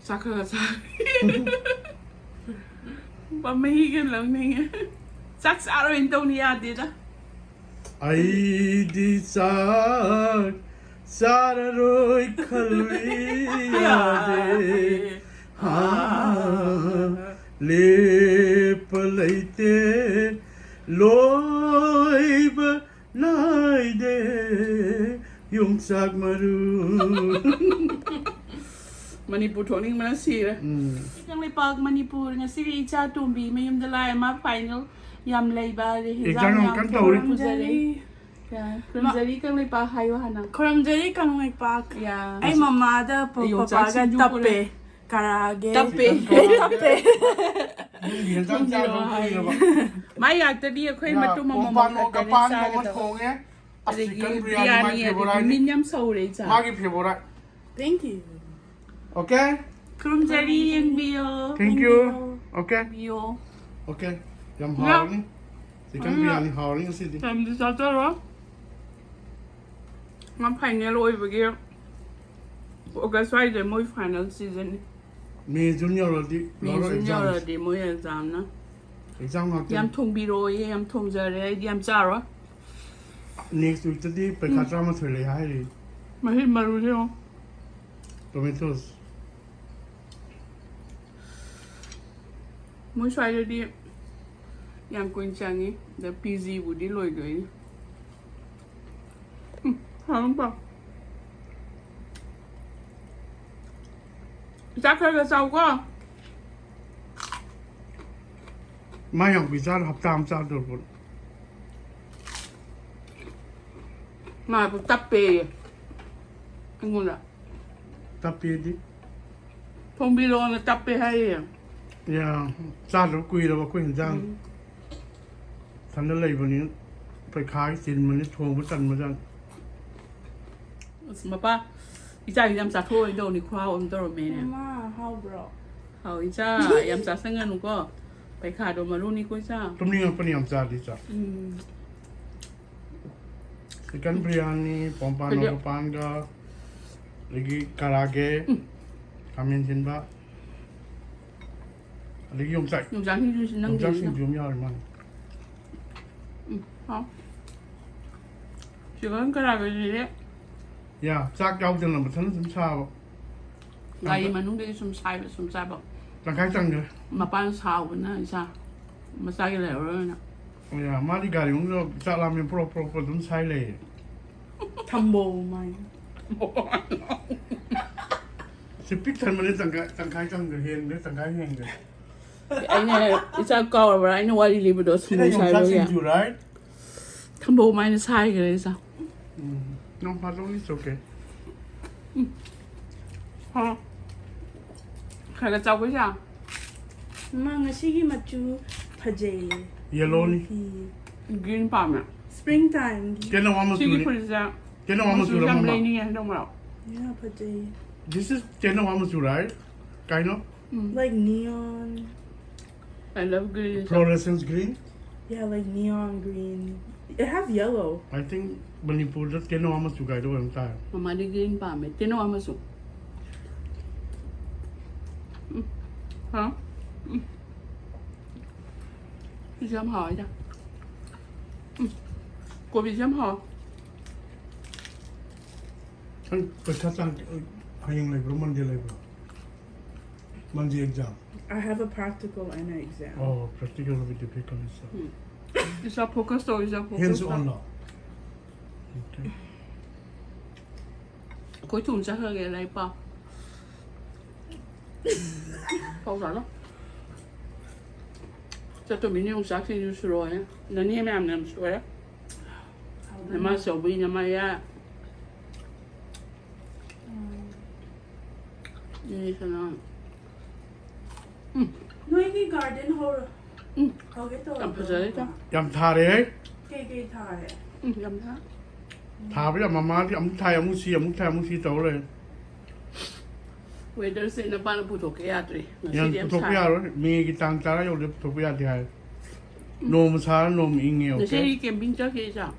Saka But me can learning. Saks are in Tonia did. Ai di sak sararoi khalriya de ha le palaite loib nai de yung sak maru Manipur toning Manasira. Young Park Manipur and a city Icha atombi, may the lie my final yam labor. Kramjari kang lipa hayo hana. Kramjari kang may pak. Yeah. Ay mamada po papaga tape. Karaage. Tape. Hiện tại cha không cười rồi bạn. Mai actor đi khơi mà tụi mama pompano+pan nó thong nhé. African biryani favorite. Min yam sầu đấy cha. Magi favorite. Thank you. Okay. Kramjari and bio. Thank you. Okay. Bio. Okay. Yam haore ni. Chicken biryani haore ni sih. Làm gì sao đó đó? Ngắm phải nghe lôi về kia. Bộ cái xoay để mỗi final season. Me junior rồi đi. Mình junior rồi để mỗi exam nữa. Exam nào? Yam thùng bì rồi, yam thùng giờ đấy, yam chả rồi. Next weekจะđiไปคัดร้านมาช่วยเลยให้ดิ Mà hết mà rồi không? Tomatoes. Mỗi xoay rồi đi. Yam quên chăng ấy, để PZ của đi lôi gửi. Không bao. Chắc là sao quá. ไม่อยากพิซซ่าหับตามซาโดดบน Mà cũng tắp bề. Anh ngon ạ. ตับเปียดิ Không biết lo là tắp bề hay à? อย่าซาโดดกุยเราบอกกุยเห็นจังทันได้เลยวันนี้ไปขายสินมันนี่ทวงมาจันมาจัน Mà ba. Icha yam sa thôi đâu ni khoa ôm đâu mẹ nè. Mama, how bro? Hảo Icha yam sa sang ngân có. Phải khá đồ mà luôn đi coi sao. ตรงนี้มันเป็นยำซาดิจ้ะ chicken biryani pompano+pan ka lagi karaage kamin din ba lagi yung sai Dùng dáng như năng yung gì sin sao? jum ya man Chỉ có cái là cái gì đấy. ya sak yau din la matan sim cha ba Gầy mà nung đi xung sai bảo. tang kai tang ge Mà ban sao vẫn là sao? Mà sai cái lẻo rồi nè. ya ma di gari yung lo cha la min pro dun sai le Tumbo mine. si pik tan man tang kai tang ge hen de tang kai hen ge Anh này Icha câu là anh know what he live with us si more yung sai sak rồi sin à? ju right Thằng bố mày nó sai cái đấy sao? no problem is okay Hả? Khai cái cháu cái sao? Mga sige machu pajay. yellow ni Green palm à? Springtime. ke na wa ma Sige su ni phải ra. ke na wa ma su la Làm ma lên đi đâu mà. Yeah, pajay. this is ke na wa ma su right kind of Like neon. I love green. fluorescence green Yeah, like neon green. It has yellow. I think Manipur rất cái nó mà chụp cái đó em ta Mama đi green palm ấy. Tên nó mà sụp. Hả? Bị dám hỏi ra. Cô bị dám hỏi. anh phải chắc chắn hay những này mình đi lại mình đi exam I have a practical and an exam. oh practical will be difficult so Isa focus to, isa focus. hands on là okay Cuối tuần sẽ hơi ghé lại bao. Không rõ lắm. Cho tụi mình dùng sắc thì rồi á. Nó như em làm rồi á. Nó mà sầu bi nó mà ya. Như thế nào? No, cái garden hole. Okay, to. Làm phải giới đó. yam tha đấy Cái thai. Làm thế. tha bây giờ mama thì ông thay ông si tàu rồi Weather sẽ nó ban phụ thuộc cái atri. Nó sẽ yang điểm thuộc bây sai. giờ rồi mi cái tăng trả rồi được thuộc bây giờ thì hay nôm sa nôm inge Nó sẽ okay đi camping cho cái sao?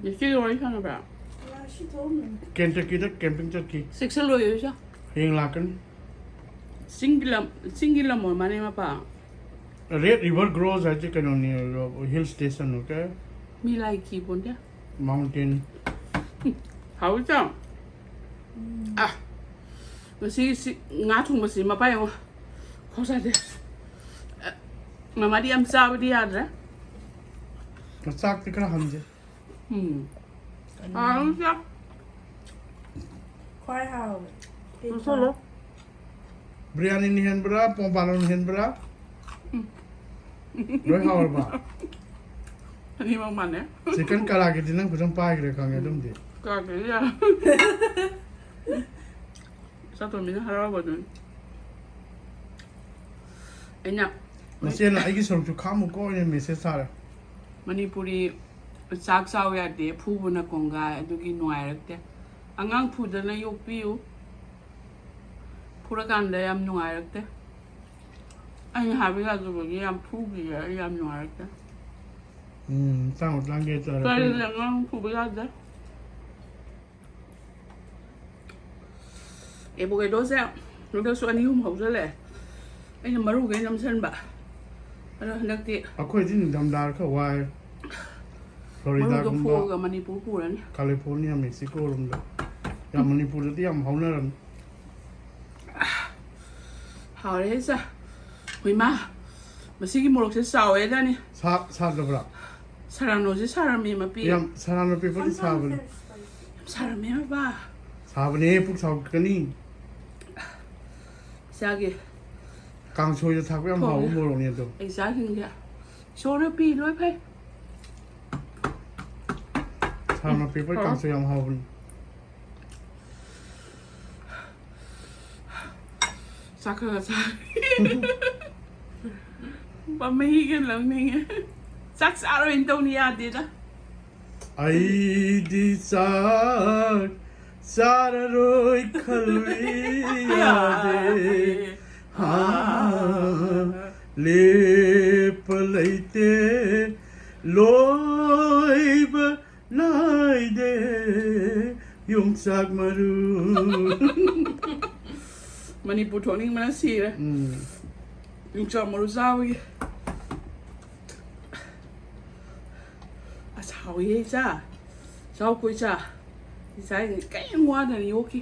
Nó sẽ rồi sao nó bảo. Yeah, she told me. Kentucky đó camping chắc kì Six rồi sao? hiện là cái single mo mani mapa. Red River grows at the hill station, okay? Mi like kibon dia. Mountain. How is that? Ah. Masi ngatung masi mapa yang. Kau saja. Mama dia amsa dia ada. Masak tikra hamje. Ah, ya. Quite how. Solo. Biryani ni hen bra, pompano ni hen bra. Haore Haore ba. Ini mau mana? Chicken Karaage dinang kusang pai kre kang edum di. Kagak ya. Satu minit harap betul. Enak. Masih na aigi sorok tu kamu ko ini message sara. Manipuri sak saw ya de phu na konga adugi nuai rakte. Angang phu da na yok piu. Pura kan da yam nuai rakte. Anh habi ga zo gi yam phu gi yam nuai rakte. Tang utang ge sara. Sai da ngang phu ga da. E bo ge do sa. Nó đâu số anh yêu hậu rồi lẽ. Anh làm maru cái năm sen bả. Anh đặc tiệt. Aku ini damdar ke wai. Florida Maru cái phố kumba. cái Manipur phố đấy. California, Mexico rumda. Yang Manipur itu yang haunaran. Haore hết sa. Hui ma. Mà xí cái mồi sẽ sào ấy ra nè. Sa dobra. Sarang nó sẽ sarang mi mà pi. Yang sarana pe pati sabun. Sarang mi mà ba. Sabun e puk sab kani. Sao kì. Kang choiจะทักไปam hau mo lo ni to. Anh sao kì kìa. Show nó pi lối phải. Sarana pe pati kang choi am hau. Sao cơ sao. Bà mấy cái lần này. Chắc sao rồi Indonesia đi đó. Ai di sararoi khalwi ade. Ha lep leite loib nai de yung sak maru. Manipur thoni mana si đấy. Yung cho maru sao kì. À sao vậy cha. Sao quay cha. Thì sao cái ngoan này ok.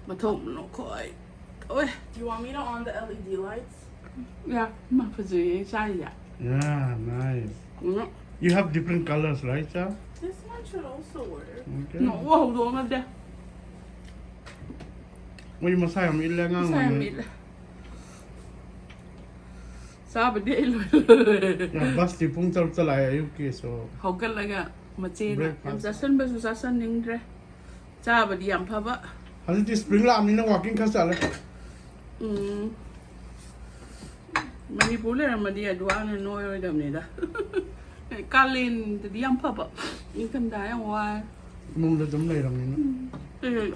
Mà thông nó khỏi. Ôi. You want me to on the LED lights? Yeah, mà phải gì sai vậy? Yeah, nice. You have different colors, right, Cha? This one should also work. Okay. Nó wow đồ mà đây. Mo mo sai am illa ngang Sai mo. mít. Sao bên đây luôn. Ya bas di pung tar talai ayu ke so. Không cần lại cả. Mà trên Breakfast. em ra sân bây giờ ra sân nhưng ra. Cha bà đi ăn phá bạ. Hani di spring lam ni na walking khasa la. Manipur là mà đi ở đua này nuôi rồi đầm này đó. Cá lên thì đi ăn phá bạ. Nhưng cần đá ở ngoài. Mum da dum lai ram ni na. Đây.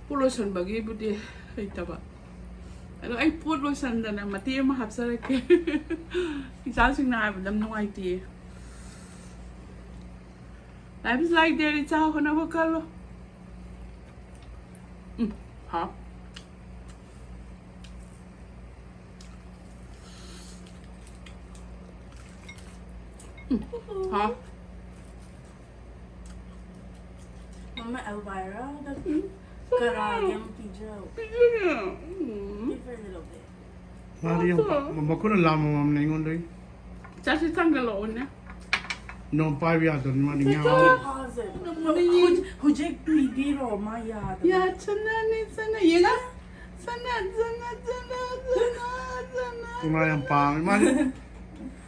Pulusan bagi budi kita bạ. Anh put lotion da na mati ma hapsa ke. Isa sing na ba dam no idea. Life is like there it's how na bakalo. Ha. Ha. Mama Elvira, the Karaage and Icha. Yeah. Give her a little bit. Mari yang ma ko na lam mam nei ngon dai. Cha si tangalo na. No pai bia don ma ni nga. Pause it. Hujek pidiro maya. Ya chana ni sana yega. Sana. Ma yang pa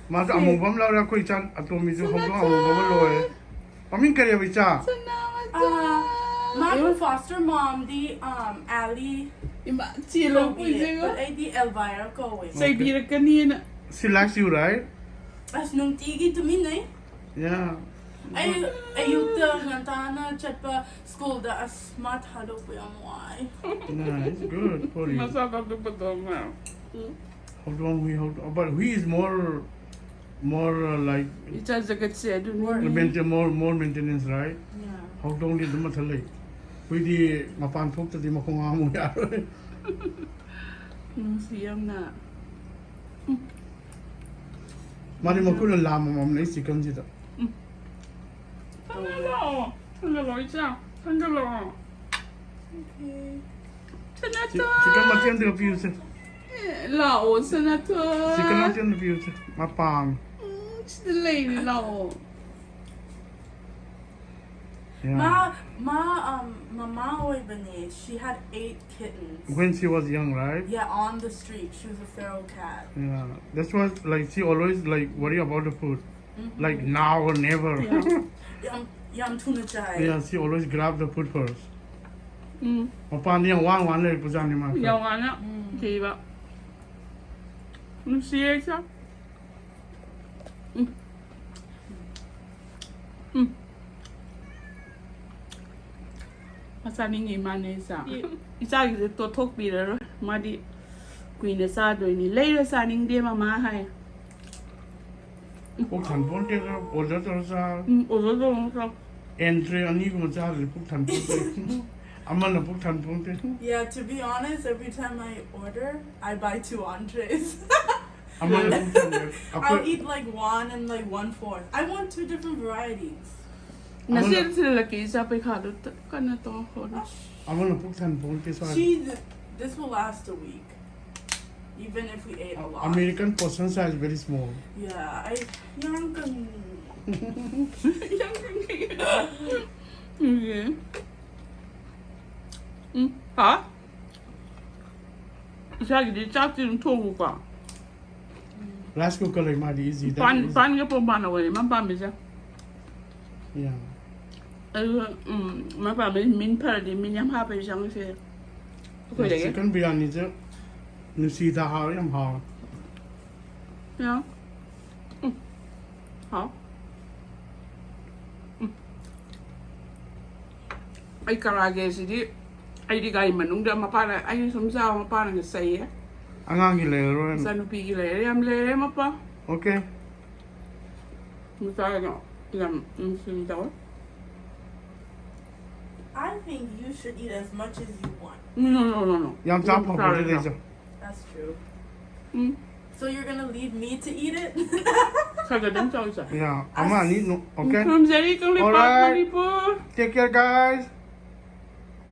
ma ta amu bam la ra ko chan atomi ju hom do amu bam lo e. Amin kare bi cha. My foster mom, the Ali. Ima chilo But puisingo. I the Elvira going. Say bira kanina. She likes you, right? As nung tigi to me, eh? Yeah. Ayuk ngantana chat pa school da as smart halo po yung why. Nice, good for you. Masarap to pa to ma. Hold on, but he is more more like Icha jagat se adu ni. more maintenance, right? Yeah. How don't need the matalay? We di mapan phok ta di makong amu ya. Siyam na. Mari makuna lam mam nei chicken ji da. Hello, Icha. Hello. Okay. Senator. Chicken matian de piu se. Lao, Senator. Chicken matian de piu se. Mapan. Delay lao. Yeah. Mama Oibane, she had 8 kittens. When she was young, right? Yeah, on the street. She was a feral cat. Yeah. That's why like she always like worry about the food. Like now or never. Yam tuna chai. Yeah, she always grab the food first. 我把你玩完了不让你们。 有玩了，可以吧？你试一下。Masa ni man isa. Isa gitu to talk biar madi queen sa do ni later sa ning dia mama hai. พวกทันพ้นเจ้าโอเดอร์ตัวซา Ozo do so. entry อันนี้ก็มาจ้าเลยพวกทันพ้นเจ้อามันนะพวกทันพ้นเจ้ Yeah, to be honest, every time I order, I buy 2 entrees. อามันนะพวกทันเจ้ I'll eat like 1 and like 1/4. I want 2 different varieties. Nasir sila kisa pe khado kana to hono. อามันนะพวกทันพ้นเจ้า This will last a week, even if we ate a lot. American portion size very small. Yeah, young kan. Okay. Hả? Sao cái chắc chắn thua quá. Rice cooker like mighty easy. Pan cái pompano này mà pan bây giờ. Yeah. Mà pan mình phải đi mình nhắm hai bây giờ cái gì. Cái gì? Chicken biryani chứ. Nếu xì ta hào em hào. Yeah. Hả? Ai Karaage gì đi. Ai đi gai mà nung ra mà pan ai sống sao mà pan cái say á. Ang ang gila ro. Sa nupi gila em le mà pa. Okay. Mình sao nó. Làm xin đâu. I think you should eat as much as you want. No. Yam chop mo pwede rin siya. That's true. Mm. So you're gonna leave me to eat it? Kagad ang sausa. Yeah. Ama ni no. Okay. From Zeri kang lipat Alright. Manipur. Take care guys.